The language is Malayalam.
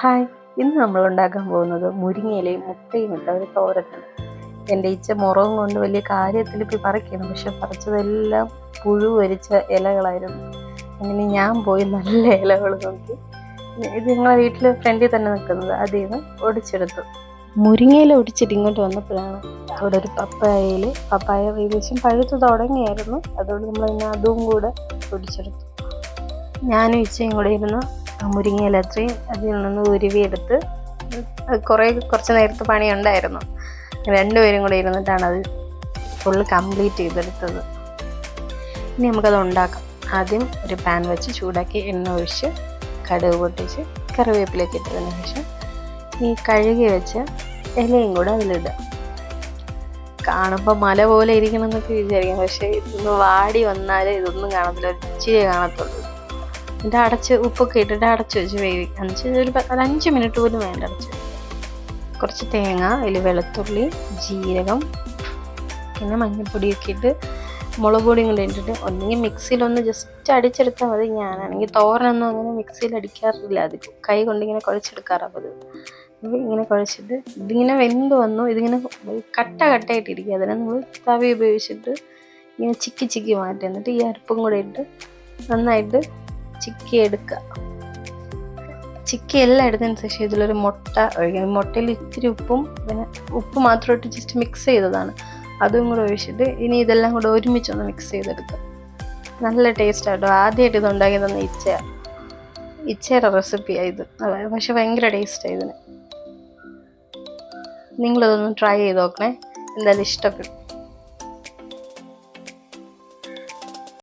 ഹായ്, ഇന്ന് നമ്മൾ ഉണ്ടാക്കാൻ പോകുന്നത് മുരിങ്ങയിലയും മുട്ടയും ഇട്ട ഒരു തോരനാണ്. എൻ്റെ ഇച്ച മുറവും കൊണ്ട് വലിയ കാര്യത്തിൽ ഇപ്പോൾ പറിക്കണം, പക്ഷെ പറിച്ചതെല്ലാം പുഴു വരിച്ച ഇലകളായിരുന്നു. അങ്ങനെ ഞാൻ പോയി നല്ല ഇലകൾ നോക്കി, ഇത് ഞങ്ങളെ വീട്ടിൽ ഫ്രണ്ടിൽ തന്നെ നിൽക്കുന്നത്, അതിൽ നിന്ന് ഒടിച്ചെടുത്തു. മുരിങ്ങയില ഒടിച്ചിട്ട് ഇങ്ങോട്ട് വന്നപ്പോഴാണ് അവിടെ ഒരു പപ്പായ ഏകദേശം പഴുത്ത് തുടങ്ങിയായിരുന്നു. അതുകൊണ്ട് നമ്മൾ പിന്നെ അതും കൂടെ ഒടിച്ചെടുത്തു. ഞാനും ഇച്ചയും കൂടെ ഇരുന്ന് മുരിങ്ങയില അത്രയും അതിൽ നിന്ന് ഉരുവിയെടുത്ത് കുറച്ച് നേരത്തെ പണിയുണ്ടായിരുന്നു. രണ്ടുപേരും കൂടെ ഇരുന്നിട്ടാണ് അത് ഫുള്ള് കംപ്ലീറ്റ് ചെയ്തെടുത്തത്. ഇനി നമുക്കത് ഉണ്ടാക്കാം. ആദ്യം ഒരു പാൻ വെച്ച് ചൂടാക്കി എണ്ണ ഒഴിച്ച് കടുക് പൊട്ടിച്ച് കറിവേപ്പിലേക്ക് ഇട്ടതിന് ശേഷം ഈ കഴുകി വെച്ച ഇലയും കൂടെ അതിലിടുക. കാണുമ്പോൾ മല പോലെ ഇരിക്കണം എന്നൊക്കെ വിചാരിക്കും, പക്ഷേ ഇതൊന്ന് വാടി വന്നാൽ ഇതൊന്നും കാണത്തില്ല, ഇച്ചിരി കാണത്തുള്ളൂ. എന്നിട്ട് അടച്ച് ഉപ്പൊക്കെ ഇട്ടിട്ട് അടച്ച് വെച്ച് വേവിക്കാം. ഒരു 5 മിനിറ്റ് പോലും വേണ്ട അടച്ച്. കുറച്ച് തേങ്ങ, അതിൽ വെളുത്തുള്ളി, ജീരകം, പിന്നെ മഞ്ഞൾപ്പൊടിയൊക്കെ ഇട്ട് മുളക് പൊടിയും കൂടെ ഇട്ടിട്ട് ഒന്നെങ്കിൽ മിക്സിയിലൊന്ന് ജസ്റ്റ് അടിച്ചെടുത്താൽ മതി. ഞാനാണെങ്കിൽ തോരനൊന്നും അങ്ങനെ മിക്സിയിൽ അടിക്കാറില്ല, അധികം കൈ കൊണ്ടിങ്ങനെ കുഴച്ചെടുക്കാറാണ് പതിവ്. അപ്പോൾ ഇങ്ങനെ കുഴച്ചിട്ട് ഇതിങ്ങനെ വെന്ത് വന്നു, ഇതിങ്ങനെ കട്ടയായിട്ടിരിക്കുക. അതിനെ നമ്മൾ തവി ഉപയോഗിച്ചിട്ട് ഇങ്ങനെ ചിക്കി മാറ്റി, എന്നിട്ട് ഈ അരപ്പും കൂടെ ഇട്ട് നന്നായിട്ട് ചിക്കി എടുക്കുക. ചിക്കി എല്ലാം എടുത്തതിന് ശേഷം ഇതിലൊരു മുട്ട ഒഴിക്കണം. മുട്ടയിൽ ഇത്തിരി ഉപ്പും പിന്നെ ഉപ്പ് മാത്രം ഇട്ട് ജസ്റ്റ് മിക്സ് ചെയ്തതാണ്, അതും കൂടെ ഒഴിച്ചിട്ട് ഇനി ഇതെല്ലാം കൂടെ ഒരുമിച്ചൊന്ന് മിക്സ് ചെയ്തെടുക്കുക. നല്ല ടേസ്റ്റ് ആട്ടോ. ആദ്യമായിട്ട് ഇത് ഉണ്ടാക്കി തന്ന ഇച്ചയുടെ റെസിപ്പിയാണ് ഇത്, പക്ഷെ ഭയങ്കര ടേസ്റ്റാണ് ഇതിന്. നിങ്ങളതൊന്ന് ട്രൈ ചെയ്ത് നോക്കണേ, എന്തായാലും ഇഷ്ടപ്പെടും.